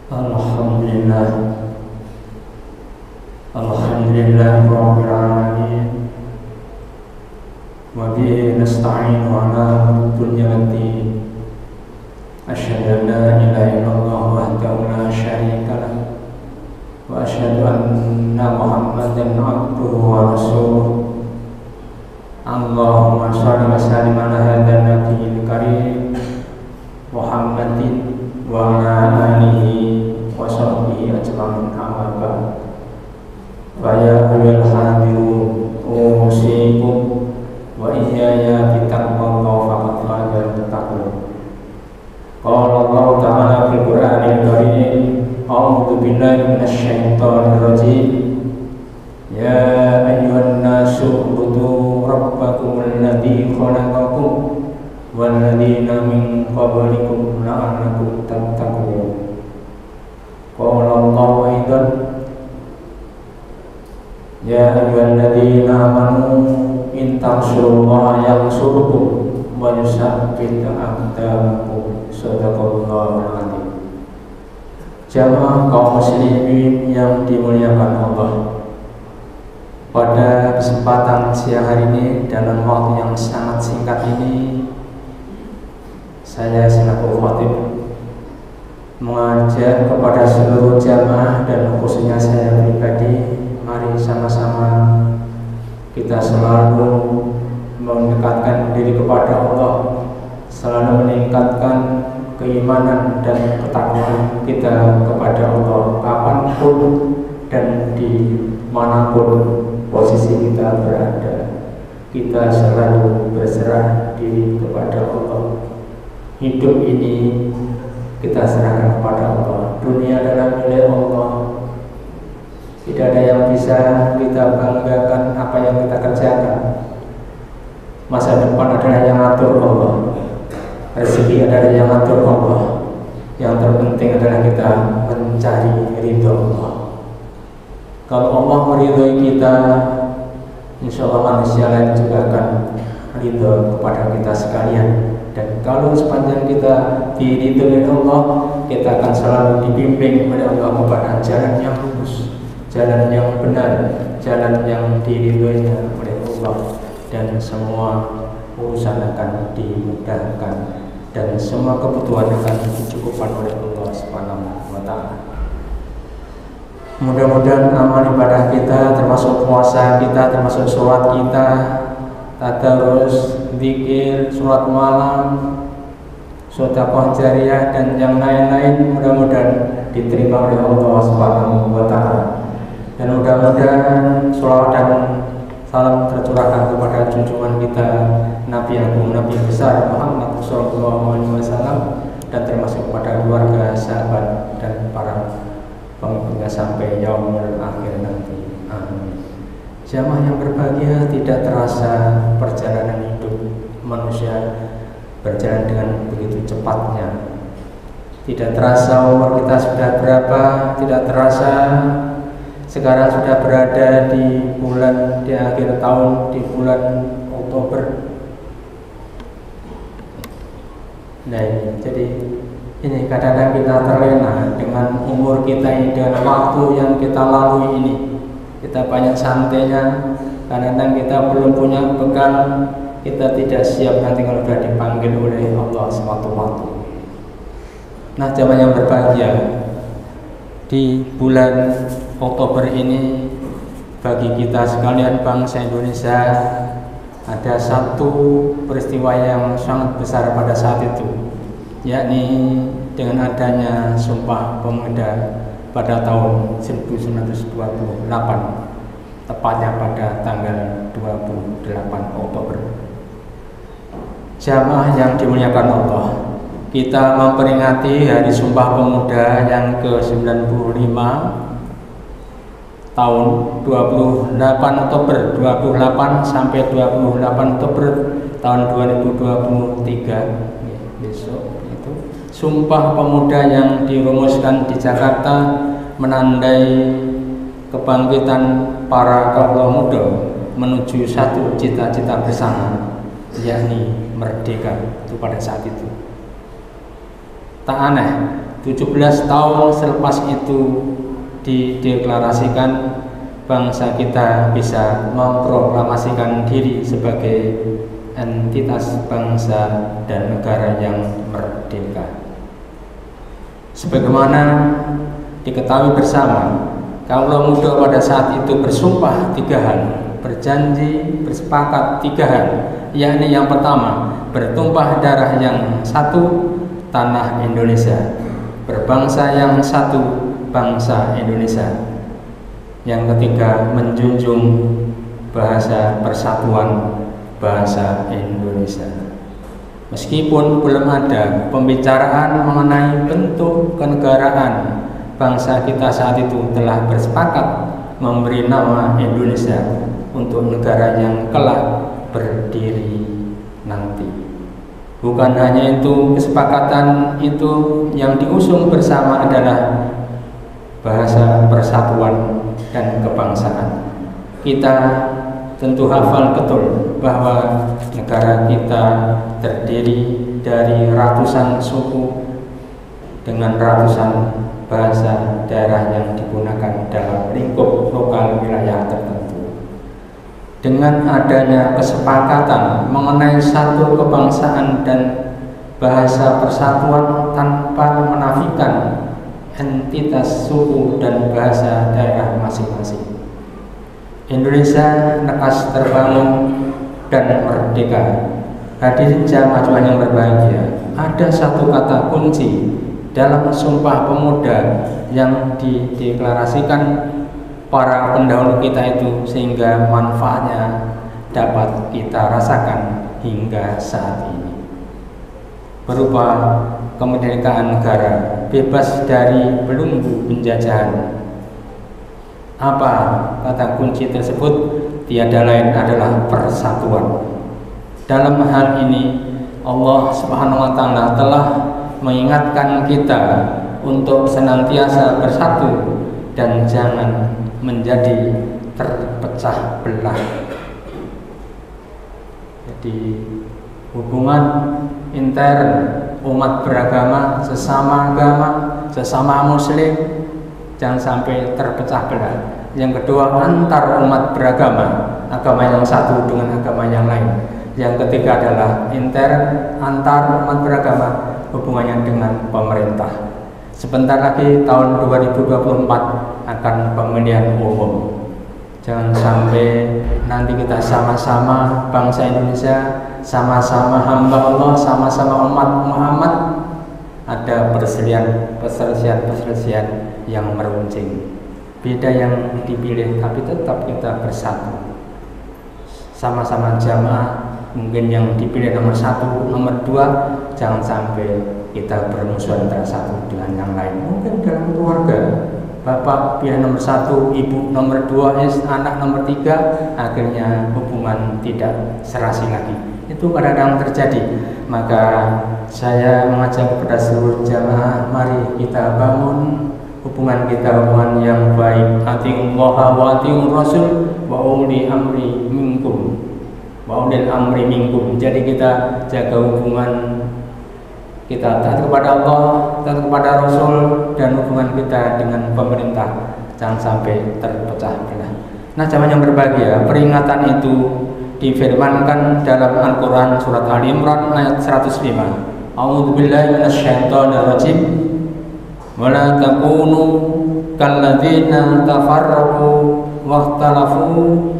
Alhamdulillah, Alhamdulillah Rabbil Alamin. Wa bihi nasta'inu ala dunya waddin. Asyhadu an la ilaha illallah wahdahu la syarika lah, wa asyhadu anna Muhammadan abduhu wa rasuluh. Allahumma shalli wa sallim ala hadzal nabiyil karim Muhammadin wa ala alihi wa sahbihi ajma'in, amma ba'd. Fa ya ayyuhal hadirun usikum wa iyaya bi taqwallahi faqad fazal muttaqun. Qala Allah ta'ala fil Qur'anil Karim, a'udzu billahi minasy syaithanir rajim. Ya ayyuhan nasu ubudu rabbakumul ladzi khalaqakum walladzina min qablikum la'allakum tattaqun. Qala Allah aidan, ya ayyuhalladzina amanu in tansurullaha yansurkum wa yusabbit aqdamakum. Shadaqallahul adzim. Jamaah kaum muslimin yang dimuliakan Allah, pada kesempatan siang hari ini dalam waktu yang sangat singkat ini, saya selaku khatib mengajak kepada seluruh jamaah dan khususnya saya pribadi, mari sama-sama kita selalu mendekatkan diri kepada Allah, selalu meningkatkan keimanan dan ketakwaan kita kepada Allah kapanpun dan dimanapun posisi kita berada. Kita selalu berserah diri kepada Allah. Hidup ini kita serahkan kepada Allah. Dunia adalah milik Allah. Tidak ada yang bisa kita banggakan apa yang kita kerjakan. Masa depan adalah yang atur Allah. Rezeki adalah yang atur Allah. Yang terpenting adalah kita mencari ridho Allah. Kalau Allah meridhoi kita, insya Allah manusia lain juga akan ridho kepada kita sekalian. Dan kalau sepanjang kita diridhoi Allah, kita akan selalu dibimbing oleh Allah kepada jalan yang lurus, jalan yang benar, jalan yang diridhoinya oleh Allah, dan semua urusan akan dimudahkan dan semua kebutuhan akan dicukupkan oleh Allah Subhanahu wa Ta'ala. Mudah-mudahan amal ibadah kita, termasuk puasa kita, termasuk sholat kita, tadarus, zikir, sholat malam, sedekah jariyah dan yang lain-lain, mudah-mudahan diterima oleh Allah Subhanahu wa Ta'ala. Dan mudah-mudahan sholawat dan salam tercurahkan kepada junjungan kita Nabi Agung, Nabi besar Muhammad sallallahu alaihi wasallam, dan termasuk kepada keluarga, sahabat dan para pengikutnya sampai yaumul akhir nanti. Amin. Jamaah yang berbahagia, tidak terasa perjalanan hidup manusia berjalan dengan begitu cepatnya. Tidak terasa umur kita sudah berapa, tidak terasa sekarang sudah berada di akhir tahun, di bulan Oktober. Nah, jadi ini kadang-kadang kita terlena dengan umur kita ini, dengan waktu yang kita lalui ini. Kita banyak santainya, kadang-kadang kita belum punya bekal, kita tidak siap nanti kalau sudah dipanggil oleh Allah sewaktu-waktu. Nah, jamaah yang berbahagia, di bulan Oktober ini bagi kita sekalian bangsa Indonesia ada satu peristiwa yang sangat besar pada saat itu, yakni dengan adanya Sumpah Pemuda pada tahun 1928, tepatnya pada tanggal 28 Oktober. Jamaah yang dimuliakan Allah, kita memperingati Hari Sumpah Pemuda yang ke-95 tahun 28 Oktober 28 sampai 28 Oktober tahun 2023 besok. Itu Sumpah Pemuda yang dirumuskan di Jakarta menandai kebangkitan para kaum muda menuju satu cita-cita bersama, yakni merdeka. Itu pada saat itu tak aneh 17 tahun selepas itu dideklarasikan, bangsa kita bisa memproklamasikan diri sebagai entitas bangsa dan negara yang merdeka. Sebagaimana diketahui bersama, kaum muda pada saat itu bersumpah 3 hal, berjanji, bersepakat 3 hal, yakni yang pertama, bertumpah darah yang satu, tanah Indonesia, berbangsa yang satu, bangsa Indonesia. Yang ketiga, menjunjung bahasa persatuan bahasa Indonesia. Meskipun belum ada pembicaraan mengenai bentuk kenegaraan, bangsa kita saat itu telah bersepakat memberi nama Indonesia untuk negara yang kelak berdiri nanti. Bukan hanya itu, kesepakatan itu yang diusung bersama adalah bahasa persatuan dan kebangsaan. Kita tentu hafal betul bahwa negara kita terdiri dari ratusan suku dengan ratusan bahasa daerah yang digunakan dalam lingkup lokal wilayah tertentu. Dengan adanya kesepakatan mengenai satu kebangsaan dan bahasa persatuan tanpa menafikan entitas suku dan bahasa daerah masing-masing, Indonesia lekas terbangun dan merdeka. Hadirin jamaah yang berbahagia, ada satu kata kunci dalam Sumpah Pemuda yang dideklarasikan para pendahulu kita itu, sehingga manfaatnya dapat kita rasakan hingga saat ini, berupa kemerdekaan negara, bebas dari belenggu penjajahan. Apa kata kunci tersebut? Tiada lain adalah persatuan. Dalam hal ini Allah Subhanahu wa Ta'ala telah mengingatkan kita untuk senantiasa bersatu dan jangan menjadi terpecah belah. Jadi hubungan intern umat beragama, sesama muslim jangan sampai terpecah belah. Yang kedua, antar umat beragama, agama yang satu dengan agama yang lain. Yang ketiga adalah intern antar umat beragama, hubungannya dengan pemerintah. Sebentar lagi tahun 2024 akan pemilihan umum. Jangan sampai nanti kita sama-sama bangsa Indonesia, sama-sama hamba Allah, sama-sama umat Muhammad, ada perselisihan yang meruncing. Beda yang dipilih, tapi tetap kita bersatu, sama-sama jamaah. Mungkin yang dipilih nomor 1, nomor 2, jangan sampai kita bermusuhan antara satu dengan yang lain. Mungkin dalam keluarga, bapak pilih nomor 1, ibu nomor 2, anak nomor 3, akhirnya hubungan tidak serasi lagi. Itu kadang-kadang terjadi. Maka saya mengajak kepada seluruh jamaah, mari kita bangun hubungan kita, hubungan yang baik. Atiullaha wa atiur rasul wa ulil amri minkum. Jadi kita jaga hubungan kita, taat kepada Allah, taat kepada Rasul, dan hubungan kita dengan pemerintah jangan sampai terpecah belah. Nah, jamaah yang berbahagia, peringatan itu difirmankan dalam Al-Quran surat Ali Imran ayat 105. A'udzubillahi minasyaitonirrajim. Wa la takunu kalladzina tafarraqu wakhtalafu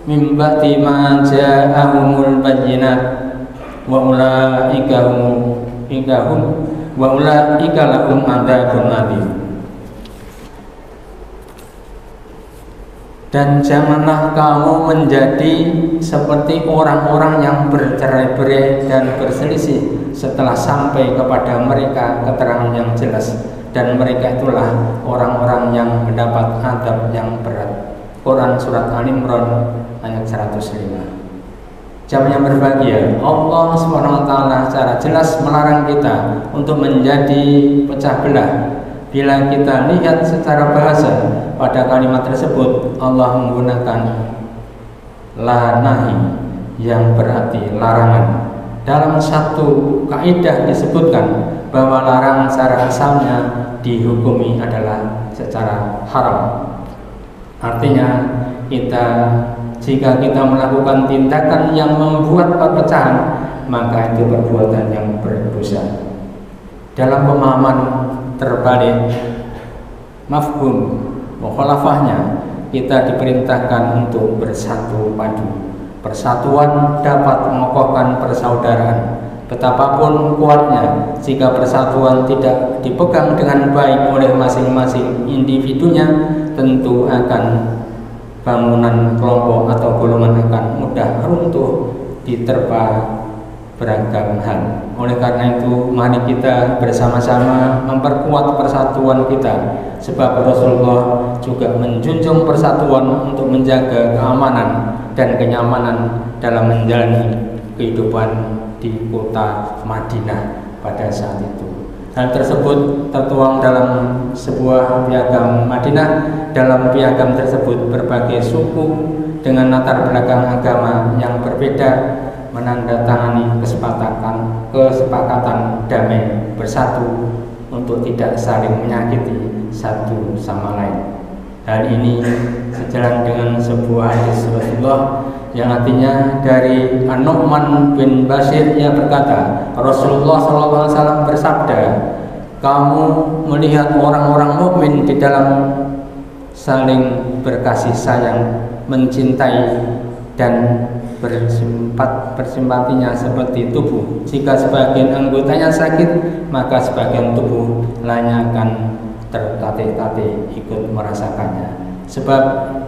min ba'di ma ja'ahumul bayyinat wa ulaika lahum adzabun adzim. Dan janganlah kamu menjadi seperti orang-orang yang bercerai-berai dan berselisih setelah sampai kepada mereka keterangan yang jelas, dan mereka itulah orang-orang yang mendapat azab yang berat. Quran surat Al Imran ayat 105. Jamaah yang berbahagia, Allah Subhanahu wa Ta'ala secara jelas melarang kita untuk menjadi pecah belah. Bila kita lihat secara bahasa pada kalimat tersebut, Allah menggunakan la nahi yang berarti larangan, Dalam satu kaidah disebutkan bahwa larangan secara asalnya dihukumi adalah secara haram. Artinya jika kita melakukan tindakan yang membuat perpecahan, maka itu perbuatan yang berdosa. Dalam pemahaman terbalik mafhum mukhalafahnya, kita diperintahkan untuk bersatu padu. Persatuan dapat mengokohkan persaudaraan. Betapapun kuatnya, jika persatuan tidak dipegang dengan baik oleh masing-masing individunya, tentu akan bangunan kelompok atau golongan akan mudah runtuh diterpa beragam hal. Oleh karena itu, mari kita bersama-sama memperkuat persatuan kita, sebab Rasulullah juga menjunjung persatuan untuk menjaga keamanan dan kenyamanan dalam menjalani kehidupan di kota Madinah pada saat itu. Hal tersebut tertuang dalam sebuah piagam Madinah. Dalam piagam tersebut berbagai suku dengan latar belakang agama yang berbeda menandatangani kesepakatan damai bersatu untuk tidak saling menyakiti satu sama lain. Hal ini sejalan dengan sebuah hadis Rasulullah yang artinya dari An-Nu'man bin Bashir, ia berkata, Rasulullah SAW bersabda, kamu melihat orang-orang mukmin di dalam saling berkasih sayang, mencintai dan bersimpatinya seperti tubuh. Jika sebagian anggotanya sakit, maka sebagian tubuh lainnya akan tertatih-tatih ikut merasakannya, sebab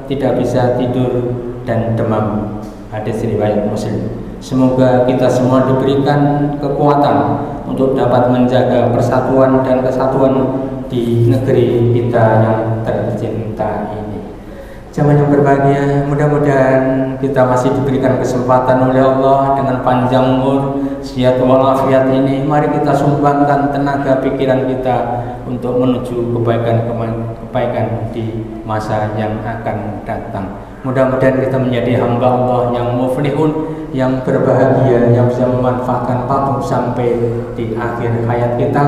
tidak bisa tidur dan demam. Hadis riwayat Muslim. Semoga kita semua diberikan kekuatan untuk dapat menjaga persatuan dan kesatuan di negeri kita yang tercinta ini. Zaman yang berbahagia, mudah-mudahan kita masih diberikan kesempatan oleh Allah dengan panjang umur, sehat walafiat ini. Mari kita sumbangkan tenaga pikiran kita untuk menuju kebaikan di masa yang akan datang. Mudah-mudahan kita menjadi hamba Allah yang muflihun, yang berbahagia, yang bisa memanfaatkan patuh sampai di akhir hayat kita.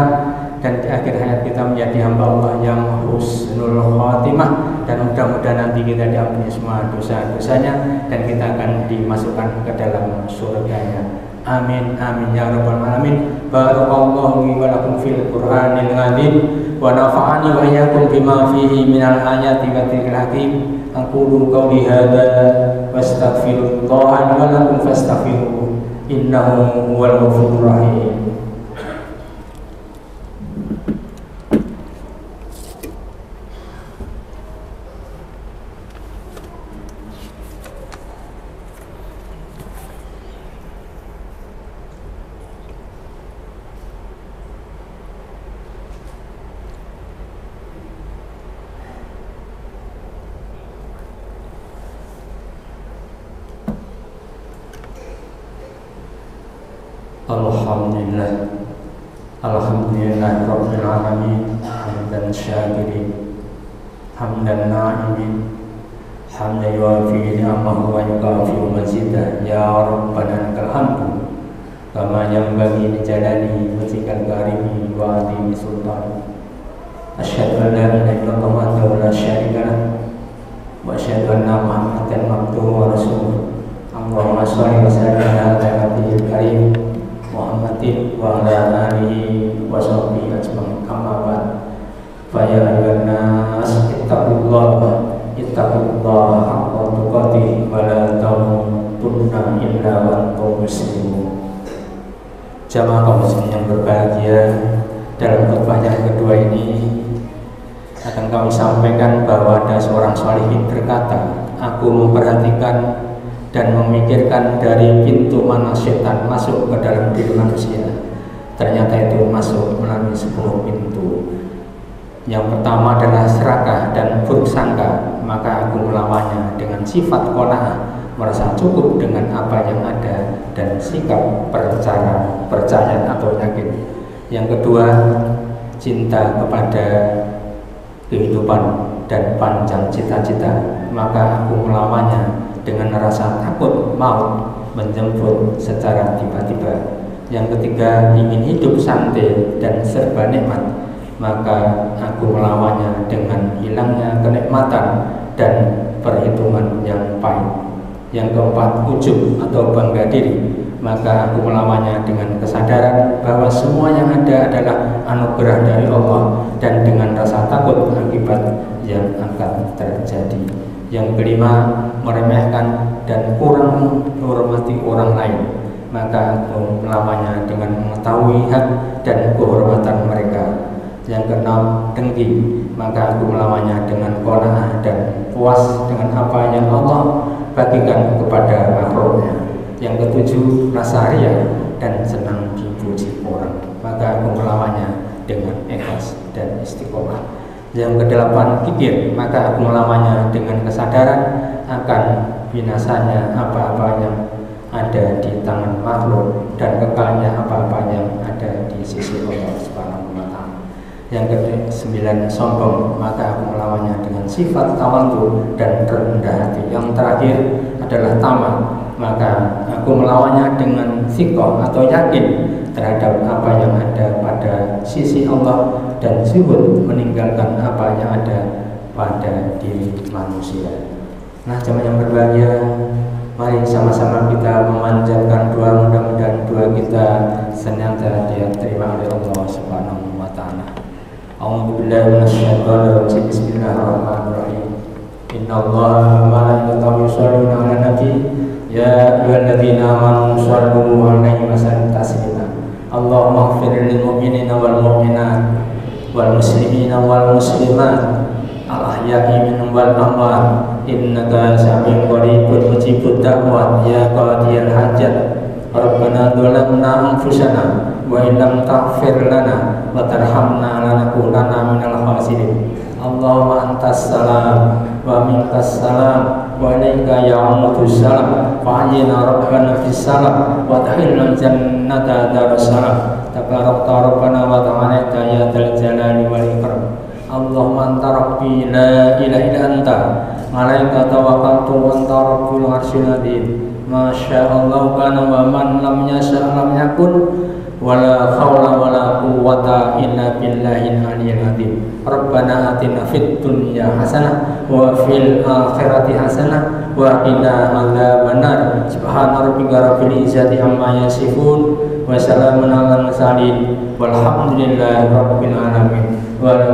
Dan di akhir hayat kita menjadi hamba Allah yang husnul khatimah, dan mudah-mudahan nanti kita diampuni semua dosa-dosanya dan kita akan dimasukkan ke dalam surganya. Amin amin ya rabbal alamin. Barakallahu li wa lakum fil Qur'anil azim wa nafa'ani wa iyyakum bima fihi minal ayati wa dzikril hakim. Aqulu qawli hadza wastaghfirullaha li wa lakum fastaghfiruhu innahu huwal ghafurur rahim. Alhamdulillah Rabbil Alamin. Hamdan syakirin, hamdan na'imin, hamdan yuafi ni'amahu wa yukafi'u mazidah. Ya Rabbana lakal hamdu kama yanbaghi li jalali wajhikal karimi wa 'azimi sultan. Asyhadu an la ilaha illallah wahdahu la syarika lah wa asyhadu anna Muhammadan abduhu wa rasuluh. Allahumma shalli wa sallim ala nabiyil karim Muhammadin wa ala alihi wa sahbihi ajma'in. Amma ba'd. Fa ya ayyuhan nas ittaqullaha haqqa tuqatih wa la tamutunna illa wa antum muslimun. Jamaah kaum muslimin yang berbahagia, dalam khutbah yang kedua ini akan kami sampaikan bahwa ada seorang sholihin berkata, aku memperhatikan dan memikirkan dari pintu mana setan masuk ke dalam diri manusia. Ternyata itu masuk melalui 10 pintu. Yang pertama adalah serakah dan buruk sangka, maka aku melawannya dengan sifat qanaah, merasa cukup dengan apa yang ada, dan sikap percaya atau yakin. Yang kedua, cinta kepada kehidupan dan panjang cita-cita, maka aku melawannya dengan rasa takut maut menjemput secara tiba-tiba. Yang ketiga, ingin hidup santai dan serba nikmat, maka aku melawannya dengan hilangnya kenikmatan dan perhitungan yang pahit. Yang keempat, ujub atau bangga diri, maka aku melawannya dengan kesadaran bahwa semua yang ada adalah anugerah dari Allah dan dengan rasa takut akibat yang akan terjadi. Yang kelima, meremehkan dan kurang menghormati orang lain, maka aku melawannya dengan mengetahui hak dan kehormatan mereka. Yang keenam, dengki, maka aku melawannya dengan qanaah dan puas dengan apa yang Allah bagikan kepada makhluknya. Yang ketujuh, rasa riya dan senang dipuji orang, maka aku melawannya dengan ikhlas dan istiqomah. Yang kedelapan, kibir, maka aku melawannya dengan kesadaran akan binasanya apa-apa yang ada di tangan makhluk dan kekalnya apa-apa yang ada di sisi Allah Subhanahu wa Ta'ala. Yang ke-9, sombong, maka aku melawannya dengan sifat tawadhu dan rendah hati. Yang terakhir adalah tamak, maka aku melawannya dengan thiqah atau yakin terhadap apa yang ada pada sisi Allah dan zuhud meninggalkan apa yang ada pada diri manusia. Nah, jemaah yang berbahagia, mari sama-sama kita memanjatkan doa, mudah-mudahan doa kita senantiasa diterima oleh Allah Subhanahu wa Ta'ala. A'udzubillahi minasyaitonir rajim. Bismillahirrahmanirrahim. Innallaha wa malaikatahu yusholluna 'alan nabi ya ayyuhalladzina amanu shallu 'alaihi wa sallimu taslima. Allahumma ighfir lil mu'minina wal mu'minat wal muslimina wal muslimat al ahya'i minhum wal amwat innaka sami'un qaribun mujibud da'wat ya qadiyal hajat. Rabbana dzalamna anfusana wa illam taghfir lana wa tarhamna lanakunanna minal khasirin. Allahumma antas salam wa minkas salam wa ilaika ya'udus salam wa ayyina rabbana fis salam wa tahilna jannata darussalam. Tabarakta rabbana wa ta'ala ya dzal jalali wal ikram. Allahumma anta rabbi la ilaha illa anta alaika tawakkaltu wa anta rabbul arsyil azim. Masya Allah kana wa man lam yasha lam yakun wala khawla wala quwwata illa billahil aliyyil azim. Rabbana atina fid dunya hasanah wa fil akhirati hasanah wa qina adzabannar. Subhana rabbika rabbil izzati amma yasifun wa salamun alal mursalin walhamdulillahi rabbil alamin. Wa la